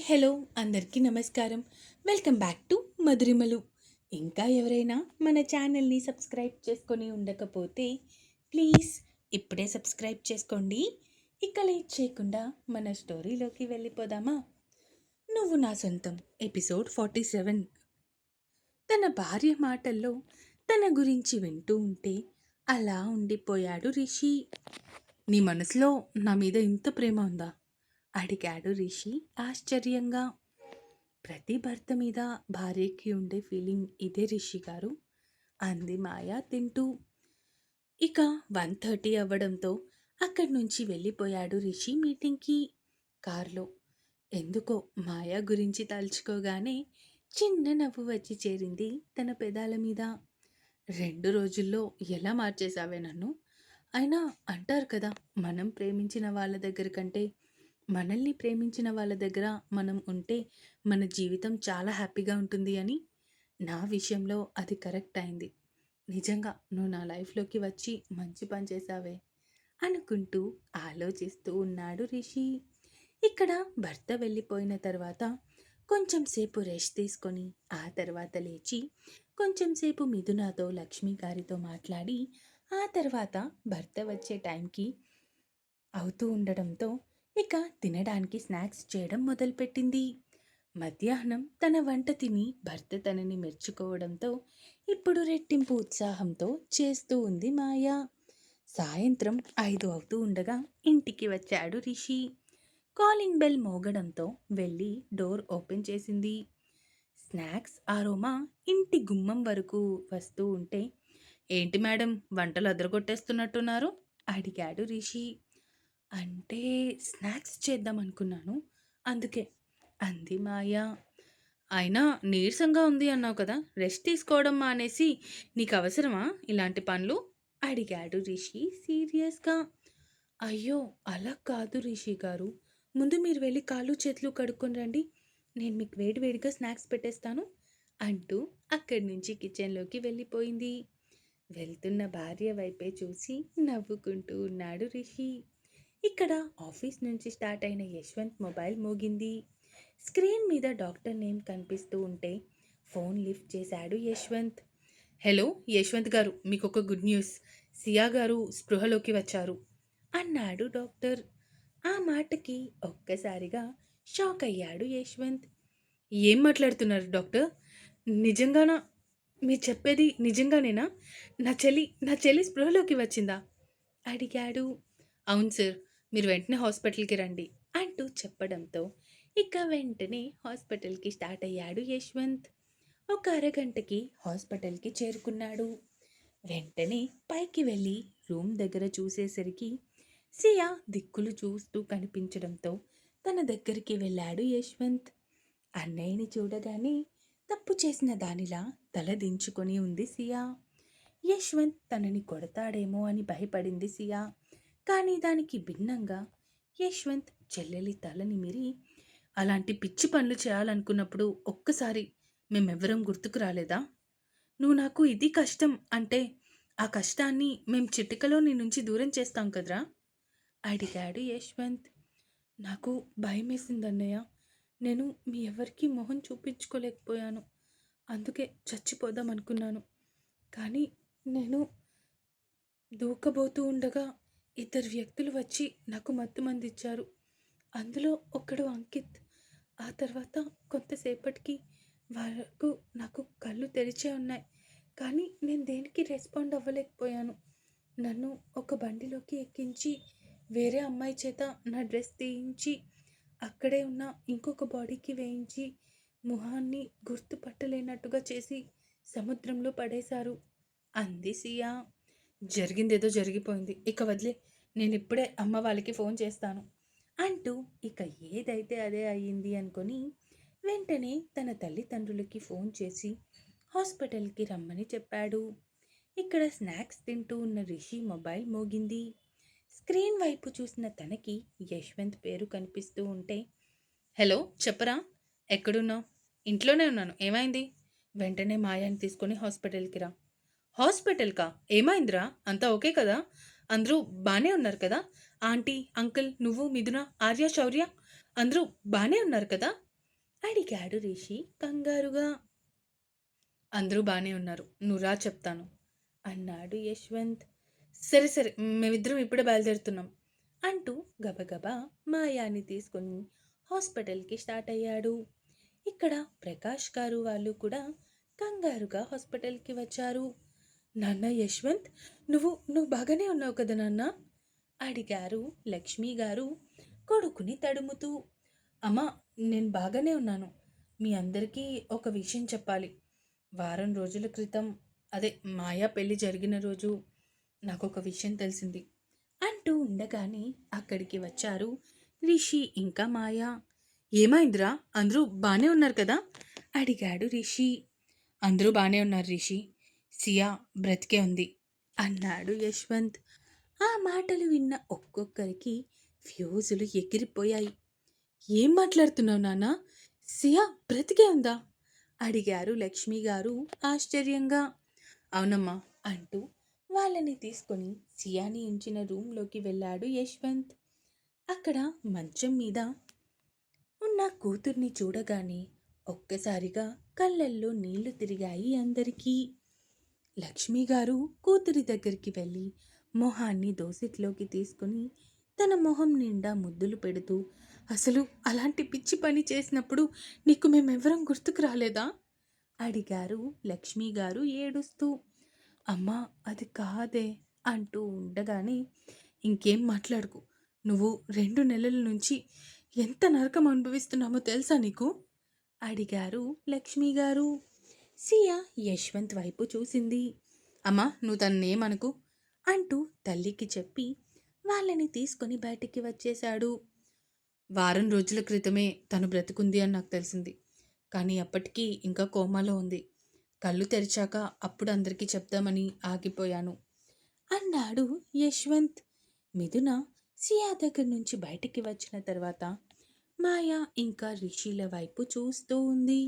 Hello అందరికీ నమస్కారం. Welcome back to Madhurimalu. ఇంకా ఎవరైనా మన ఛానల్ని సబ్స్క్రైబ్ చేసుకొని ఉండకపోతే ప్లీజ్ ఇప్పుడే సబ్స్క్రైబ్ చేసుకోండి. ఇక లేట్ చేయకుండా మన స్టోరీలోకి వెళ్ళిపోదామా? నువ్వు నా సొంతం ఎపిసోడ్ 47. తన భార్య మాటల్లో తన గురించి వింటూ ఉంటే అలా ఉండిపోయాడు రిషి. నీ మనసులో నా మీద ఇంత ప్రేమ ఉందా? అడిగాడు రిషి ఆశ్చర్యంగా. ప్రతి భర్త మీద భార్యకి ఉండే ఫీలింగ్ ఇదే రిషి గారు, అంది మాయ తింటూ. ఇక 1:30 అవ్వడంతో అక్కడి నుంచి వెళ్ళిపోయాడు రిషి మీటింగ్కి. కార్లో ఎందుకో మాయ గురించి తలుచుకోగానే చిన్న నవ్వు వచ్చి చేరింది తన పెదాల మీద. 2 రోజుల్లో ఎలా మార్చేశావే నన్ను? అయినా అంటారు కదా, మనం ప్రేమించిన వాళ్ళ దగ్గర కంటే మనల్ని ప్రేమించిన వాళ్ళ దగ్గర మనం ఉంటే మన జీవితం చాలా హ్యాపీగా ఉంటుంది అని. నా విషయంలో అది కరెక్ట్ అయింది. నిజంగా నువ్వు నా లైఫ్లోకి వచ్చి మంచి పని చేశావే అనుకుంటూ ఆలోచిస్తూ ఉన్నాడు రిషి. ఇక్కడ భర్త వెళ్ళిపోయిన తర్వాత కొంచెం సేపు రెస్ట్ తీసుకొని ఆ తర్వాత లేచి కొంచెం సేపు మిథునాతో లక్ష్మి గారితో మాట్లాడి ఆ తర్వాత భర్త వచ్చే టైంకి అవుతూ ఉండడంతో ఇక తినడానికి స్నాక్స్ చేయడం మొదలుపెట్టింది. మధ్యాహ్నం తన వంట తిని భర్త తనని మెచ్చుకోవడంతో ఇప్పుడు రెట్టింపు ఉత్సాహంతో చేస్తూ ఉంది మాయ. సాయంత్రం 5 అవుతూ ఉండగా ఇంటికి వచ్చాడు రిషి. కాలింగ్ బెల్ మోగడంతో వెళ్ళి డోర్ ఓపెన్ చేసింది. స్నాక్స్ ఆరోమా ఇంటి గుమ్మం వరకు వస్తూ ఉంటే, ఏంటి మేడం వంటలు అదరగొట్టేస్తున్నట్టున్నారు? అడిగాడు రిషి. అంటే స్నాక్స్ చేద్దాం అనుకున్నాను, అందుకే, అంది మాయ. అయినా నీరసంగా ఉంది అన్నావు కదా, రెస్ట్ తీసుకోవడం మానేసి నీకు అవసరమా ఇలాంటి పనులు? అడిగాడు రిషి సీరియస్గా. అయ్యో అలా కాదు రిషి గారు, ముందు మీరు వెళ్ళి కాళ్ళు చేతులు కడుక్కొని రండి, నేను మీకు వేడివేడిగా స్నాక్స్ పెట్టేస్తాను అంటూ అక్కడి నుంచి కిచెన్లోకి వెళ్ళిపోయింది. వెళ్తున్న భార్య వైపే చూసి నవ్వుకుంటూ ఉన్నాడు రిషి. ఇక్కడ ఆఫీస్ నుంచి స్టార్ట్ అయిన యశ్వంత్ మొబైల్ మోగింది. స్క్రీన్ మీద డాక్టర్ నేమ్ కనిపిస్తూ ఉంటే ఫోన్ లిఫ్ట్ చేశాడు యశ్వంత్. హలో యశ్వంత్ గారు, మీకు ఒక గుడ్ న్యూస్. సియా గారు స్పృహలోకి వచ్చారు అన్నాడు డాక్టర్. ఆ మాటకి ఒక్కసారిగా షాక్ అయ్యాడు యశ్వంత్. ఏం మాట్లాడుతున్నారు డాక్టర్? నిజంగానా? మీరు చెప్పేది నిజంగానేనా? నా చెల్లి స్పృహలోకి వచ్చిందా? అడిగాడు. అవును సార్, మీరు వెంటనే హాస్పిటల్కి రండి అంటూ చెప్పడంతో ఇక వెంటనే హాస్పిటల్కి స్టార్ట్ అయ్యాడు యశ్వంత్. ఒక అరగంటకి హాస్పిటల్కి చేరుకున్నాడు. వెంటనే పైకి వెళ్ళి రూమ్ దగ్గర చూసేసరికి సియా దిక్కులు చూస్తూ కనిపించడంతో తన దగ్గరికి వెళ్ళాడు యశ్వంత్. అన్నయ్యని చూడగానే తప్పు చేసిన దానిలా తల దించుకొని ఉంది సియా. యశ్వంత్ తనని కొడతాడేమో అని భయపడింది సియా. కానీ దానికి భిన్నంగా యశ్వంత్ చెల్లెలి తలని మిరి, అలాంటి పిచ్చి పనులు చేయాలనుకున్నప్పుడు ఒక్కసారి మేమెవ్వరం గుర్తుకు రాలేదా? నువ్వు నాకు ఇది కష్టం అంటే ఆ కష్టాన్ని మేం చిటికలో నీ నుంచి దూరం చేస్తాం కదరా? అడిగాడు యశ్వంత్. నాకు భయమేసిందన్నయ్య, నేను మీ ఎవరికి మొహం చూపించుకోలేకపోయాను, అందుకే చచ్చిపోదాం అనుకున్నాను. కానీ నేను దూకబోతూ ఉండగా 2 వ్యక్తులు వచ్చి నాకు మత్తుమందిచ్చారు. అందులో ఒకడు అంకిత్. ఆ తర్వాత కొంతసేపటికి వరకు నాకు కళ్ళు తెరిచే ఉన్నాయి, కానీ నేను దేనికి రెస్పాండ్ అవ్వలేకపోయాను. నన్ను ఒక బండిలోకి ఎక్కించి వేరే అమ్మాయి చేత నా డ్రెస్ తీయించి అక్కడే ఉన్న ఇంకొక బాడీకి వేయించి మొహాన్ని గుర్తుపట్టలేనట్టుగా చేసి సముద్రంలో పడేశారు, అంది సియా. జరిగిందేదో జరిగిపోయింది, ఇక వదిలే, నేను ఇప్పుడే అమ్మ వాళ్ళకి ఫోన్ చేస్తాను అంటూ ఇక ఏదైతే అదే అయ్యింది అనుకొని వెంటనే తన తల్లిదండ్రులకి ఫోన్ చేసి హాస్పిటల్కి రమ్మని చెప్పాడు. ఇక్కడ స్నాక్స్ తింటూ ఉన్న రిషి మొబైల్ మోగింది. స్క్రీన్ వైపు చూసిన తనకి యశ్వంత్ పేరు కనిపిస్తూ ఉంటే, హలో చెప్పరా, ఎక్కడున్నావు? ఇంట్లోనే ఉన్నాను, ఏమైంది? వెంటనే మాయాని తీసుకొని హాస్పిటల్కి రా. హాస్పిటల్కా? ఏమైందిరా? అంతా ఓకే కదా? అందరూ బాగానే ఉన్నారు కదా? ఆంటీ, అంకుల్, నువ్వు, మిథున, ఆర్య, శౌర్య అందరూ బాగానే ఉన్నారు కదా? అడిగాడు రిషి కంగారుగా. అందరూ బానే ఉన్నారు. నువ్వు రా చెప్తాను అన్నాడు యశ్వంత్. సరే సరే, మేమిద్దరం ఇప్పుడే బయలుదేరుతున్నాం అంటూ గబగబా మాయాని తీసుకొని హాస్పిటల్కి స్టార్ట్ అయ్యాడు. ఇక్కడ ప్రకాష్ గారు వాళ్ళు కూడా కంగారుగా హాస్పిటల్కి వచ్చారు. నాన్న యశ్వంత్, నువ్వు బాగానే ఉన్నావు కదా నాన్న అడిగారు లక్ష్మి గారు కొడుకుని తడుముతూ. అమ్మా, నేను బాగానే ఉన్నాను. మీ అందరికీ ఒక విషయం చెప్పాలి. వారం రోజుల క్రితం, అదే మాయా పెళ్లి జరిగిన రోజు నాకొక విషయం తెలిసింది అంటూ ఉండగానే అక్కడికి వచ్చారు రిషి ఇంకా మాయా. ఏమైందిరా, అందరూ బానే ఉన్నారు కదా అడిగాడు రిషి. అందరూ బానే ఉన్నారు రిషి, సియా బ్రతికే ఉంది అన్నాడు యశ్వంత్. ఆ మాటలు విన్న ఒక్కొక్కరికి ఫ్యూజులు ఎగిరిపోయాయి. ఏం మాట్లాడుతున్నావు నాన్న, సియా బ్రతికే ఉందా అడిగారు లక్ష్మి గారు ఆశ్చర్యంగా. అవునమ్మా అంటూ వాళ్ళని తీసుకొని సియాని ఉంచిన రూంలోకి వెళ్ళాడు యశ్వంత్. అక్కడ మంచం మీద ఉన్న కూతుర్ని చూడగానే ఒక్కసారిగా కళ్ళల్లో నీళ్లు తిరిగాయి అందరికీ. లక్ష్మి గారు కూతురి దగ్గరికి వెళ్ళి మొహాన్ని దోసిట్లోకి తీసుకుని తన మొహం నిండా ముద్దులు పెడుతూ, అసలు అలాంటి పిచ్చి పని చేసినప్పుడు నీకు మేమెవరం గుర్తుకు రాలేదా అడిగారు లక్ష్మి గారు ఏడుస్తూ. అమ్మా, అది కాదే అంటూ ఉండగానే, ఇంకేం మాట్లాడుకు. నువ్వు 2 నెలల నుంచి ఎంత నరకం అనుభవిస్తున్నామో తెలుసా నీకు అడిగారు లక్ష్మి గారు. సియా యశ్వంత్ వైపు చూసింది. అమ్మా, నువ్వు తన్నేమనుకు అంటూ తల్లికి చెప్పి వాళ్ళని తీసుకొని బయటికి వచ్చేశాడు. వారం రోజుల క్రితమే తను బ్రతుకుంది అని నాకు తెలిసింది, కానీ అప్పటికీ ఇంకా కోమాలో ఉంది. కళ్ళు తెరిచాక అప్పుడు అందరికీ చెప్దామని ఆగిపోయాను అన్నాడు యశ్వంత్. మిథున సియా దగ్గర నుంచి బయటికి వచ్చిన తర్వాత మాయా ఇంకా రిషిల వైపు చూస్తూ ఉంది.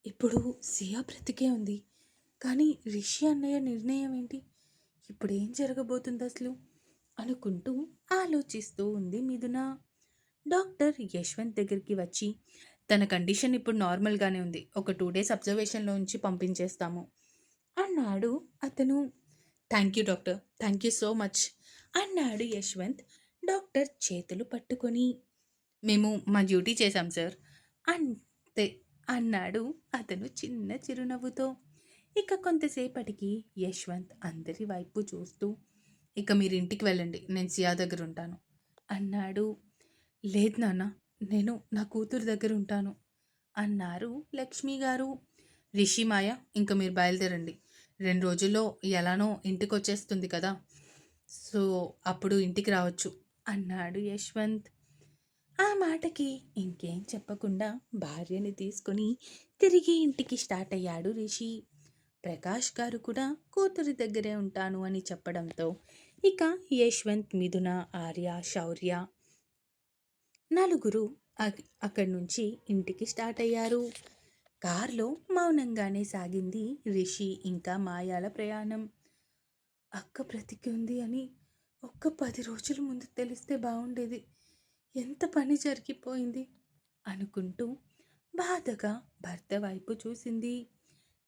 ఇప్పుడు సియా బ్రతికే ఉంది, కానీ రిషి అన్నయ్య నిర్ణయం ఏంటి, ఇప్పుడు ఏం జరగబోతుంది అసలు అనుకుంటూ ఆలోచిస్తూ ఉంది మిథున. డాక్టర్ యశ్వంత్ దగ్గరికి వచ్చి, తన కండిషన్ ఇప్పుడు నార్మల్గానే ఉంది, ఒక 2 డేస్ అబ్జర్వేషన్లో ఉంచి పంపించేస్తాము అన్నాడు అతను. Thank you doctor, thank you so much అన్నాడు యశ్వంత్ డాక్టర్ చేతులు పట్టుకొని. మేము మా డ్యూటీ చేశాం సార్ అంతే అన్నాడు అతను చిన్న చిరునవ్వుతో. ఇక కొంతసేపటికి యశ్వంత్ అందరి వైపు చూస్తూ, ఇక మీరు ఇంటికి వెళ్ళండి, నేను సియా దగ్గర ఉంటాను అన్నాడు. లేదు నాన్న, నేను నా కూతురు దగ్గర ఉంటాను అన్నారు లక్ష్మి గారు. రిషి, మాయ, ఇంక మీరు బయలుదేరండి. 2 రోజుల్లో ఎలానో ఇంటికి వచ్చేస్తుంది కదా, సో అప్పుడు ఇంటికి రావచ్చు అన్నాడు యశ్వంత్. ఆ మాటకి ఇంకేం చెప్పకుండా భార్యని తీసుకుని తిరిగి ఇంటికి స్టార్ట్ అయ్యాడు రిషి. ప్రకాష్ గారు కూడా కూతురి దగ్గరే ఉంటాను అని చెప్పడంతో ఇక యశ్వంత్, మిథున, ఆర్య, శౌర్య నలుగురు అక్కడి నుంచి ఇంటికి స్టార్ట్ అయ్యారు. కార్లో మౌనంగానే సాగింది రిషి ఇంకా మాయాల ప్రయాణం. అక్క బ్రతికి ఉంది అని ఒక్క 10 రోజుల ముందు తెలిస్తే బాగుండేది, ఎంత పని జరిగిపోయింది అనుకుంటూ బాధగా భర్త వైపు చూసింది.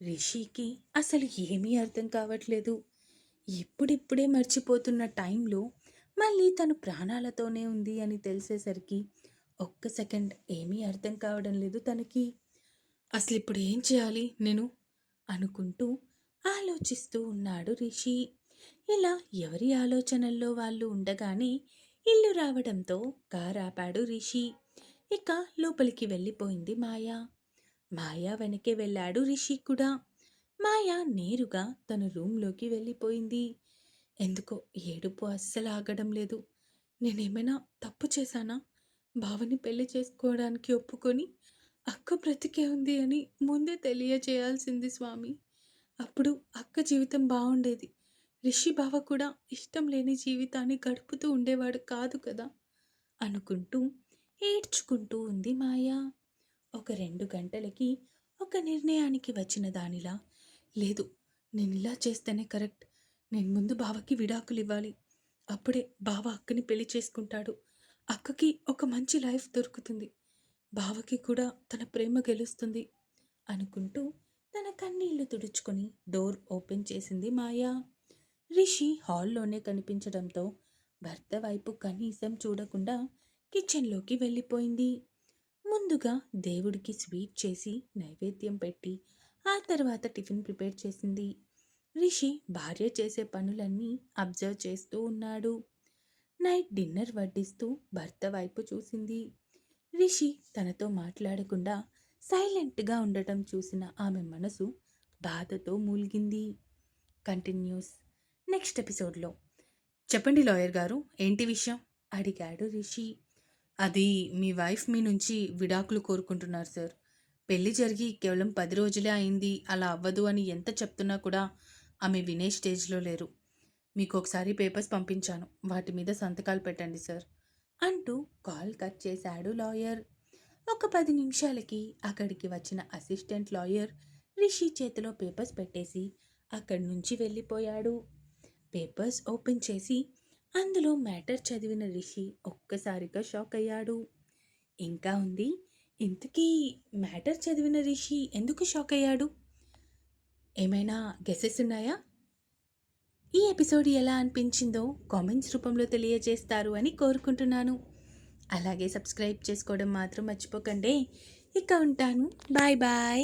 రిషికి అసలు ఏమీ అర్థం కావట్లేదు. ఇప్పుడిప్పుడే మర్చిపోతున్న టైంలో మళ్ళీ తను ప్రాణాలతోనే ఉంది అని తెలిసేసరికి ఒక్క సెకండ్ ఏమీ అర్థం కావడం లేదు తనకి. అసలు ఇప్పుడు ఏం చేయాలి నేను అనుకుంటూ ఆలోచిస్తూ ఉన్నాడు రిషి. ఇలా ఎవరి ఆలోచనల్లో వాళ్ళు ఉండగానే ఇల్లు రావడంతో కార్ ఆపాడు రిషి. ఇక లోపలికి వెళ్ళిపోయింది మాయా. మాయా వెనకే వెళ్ళాడు రిషి కూడా. మాయా నేరుగా తన రూంలోకి వెళ్ళిపోయింది. ఎందుకో ఏడుపు అస్సలు ఆగడం లేదు. నేనేమైనా తప్పు చేశానా, బావని పెళ్లి చేసుకోవడానికి ఒప్పుకొని అక్క బ్రతికే ఉంది అని ముందే తెలియజేయాల్సింది స్వామి, అప్పుడు అక్క జీవితం బాగుండేది, రిషి బావ కూడా ఇష్టం లేని జీవితాన్ని గడుపుతూ ఉండేవాడు కాదు కదా అనుకుంటూ ఏడ్చుకుంటూ ఉంది మాయా. ఒక 2 గంటలకి ఒక నిర్ణయానికి వచ్చిన దానిలా, లేదు, నేను ఇలా చేస్తేనే కరెక్ట్, నేను ముందు బావకి విడాకులు ఇవ్వాలి, అప్పుడే బావ అక్కని పెళ్లి చేసుకుంటాడు, అక్కకి ఒక మంచి లైఫ్ దొరుకుతుంది, బావకి కూడా తన ప్రేమ గెలుస్తుంది అనుకుంటూ తన కన్నీళ్లు తుడుచుకొని డోర్ ఓపెన్ చేసింది మాయా. రిషి హాల్లోనే కనిపించడంతో భర్త వైపు కనీసం చూడకుండా కిచెన్లోకి వెళ్ళిపోయింది. ముందుగా దేవుడికి స్వీట్ చేసి నైవేద్యం పెట్టి ఆ తర్వాత టిఫిన్ ప్రిపేర్ చేసింది. రిషి భార్య చేసే పనులన్నీ అబ్జర్వ్ చేస్తూ ఉన్నాడు. నైట్ డిన్నర్ వడ్డిస్తూ భర్త వైపు చూసింది. రిషి తనతో మాట్లాడకుండా సైలెంట్గా ఉండటం చూసిన ఆమె మనసు బాధతో మూలిగింది. కంటిన్యూస్ నెక్స్ట్ ఎపిసోడ్లో. చెప్పండి లాయర్ గారు, ఏంటి విషయం అడిగాడు రిషి. అది మీ వైఫ్ మీ నుంచి విడాకులు కోరుకుంటున్నారు సార్. పెళ్లి జరిగి కేవలం 10 రోజులే అయింది, అలా అవ్వదు అని ఎంత చెప్తున్నా కూడా ఆమె వినే స్టేజ్లో లేరు. మీకు ఒకసారి పేపర్స్ పంపించాను, వాటి మీద సంతకాలు పెట్టండి సార్ అంటూ కాల్ కట్ చేశాడు లాయర్. ఒక 10 నిమిషాలకి అక్కడికి వచ్చిన అసిస్టెంట్ లాయర్ రిషి చేతిలో పేపర్స్ పెట్టేసి అక్కడి నుంచి వెళ్ళిపోయాడు. పేపర్స్ ఓపెన్ చేసి అందులో మ్యాటర్ చదివిన రిషి ఒక్కసారిగా షాక్ అయ్యాడు. ఇంకా ఉంది, ఇంతకీ మ్యాటర్ చదివిన రిషి ఎందుకు షాక్ అయ్యాడు? ఏమైనా గెసెస్ ఉన్నాయా? ఈ ఎపిసోడ్ ఎలా అనిపించిందో కామెంట్స్ రూపంలో తెలియజేస్తారు అని కోరుకుంటున్నాను. అలాగే సబ్స్క్రైబ్ చేసుకోవడం మాత్రం మర్చిపోకండి. ఇక ఉంటాను. Bye bye.